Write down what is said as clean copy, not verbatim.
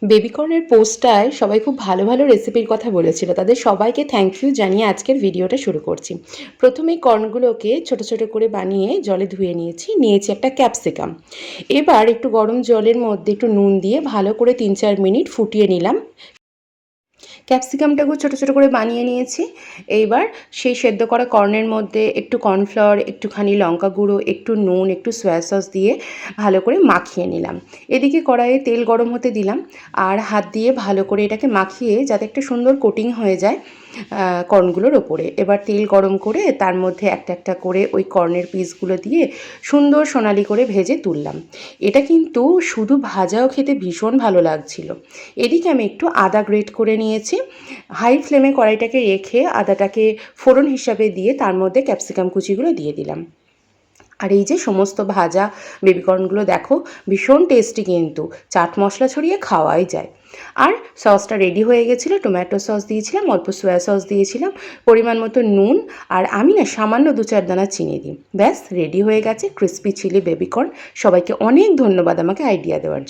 বেবিকর্নের পোস্টটায় সবাই খুব ভালো ভালো রেসিপির কথা বলেছিল। তাদের সবাইকে থ্যাংক ইউ জানিয়ে আজকের ভিডিওটা শুরু করছি। প্রথমেই কর্নগুলোকে ছোট ছোট করে বানিয়ে জলে ধুয়ে নিয়েছি একটা ক্যাপসিকাম। এবার একটু গরম জলের মধ্যে একটু নুন দিয়ে ভালো করে ৩-৪ মিনিট ফুটিয়ে নিলাম। ক্যাপসিকামটাকেও ছোট ছোট করে বানিয়ে নিয়েছি। এইবার সেই সেদ্ধ করা কর্নের মধ্যে একটু কর্নফ্লাওয়ার, একটুখানি লঙ্কা গুঁড়ো, একটু নুন, একটু সয়া সস দিয়ে ভালো করে মাখিয়ে নিলাম। এদিকে কড়াইয়ে তেল গরম হতে দিলাম আর হাত দিয়ে ভালো করে এটাকে মাখিয়ে যাতে একটা সুন্দর কোটিং হয়ে যায় কর্নগুলোর ওপরে। এবার তেল গরম করে তার মধ্যে একটা একটা করে ওই কর্নের পিসগুলো দিয়ে সুন্দর সোনালি করে ভেজে তুললাম। এটা কিন্তু শুধু ভাজাও খেতে ভীষণ ভালো লাগছিল। এদিকে আমি একটু আদা গ্রেট করে নিয়েছি। হাই ফ্লেমে কড়াইটাকে রেখে আদাটাকে ফোড়ন হিসাবে দিয়ে তার মধ্যে ক্যাপসিকাম কুচিগুলো দিয়ে দিলাম। আর এই যে সমস্ত ভাজা বেবিকর্নগুলো দেখো ভীষণ টেস্টি, কিন্তু চাট মশলা ছড়িয়ে খাওয়াই যায়। আর সসটা রেডি হয়ে গেছিলো। টমেটো সস দিয়েছিলাম, অল্প সয়া সস দিয়েছিলাম, পরিমাণ মতো নুন, আর আমি না সামান্য ২-৪ দানা চিনি দিই। ব্যাস রেডি হয়ে গেছে ক্রিসপি চিলি বেবিকর্ন। সবাইকে অনেক ধন্যবাদ আমাকে আইডিয়া দেওয়ার জন্য।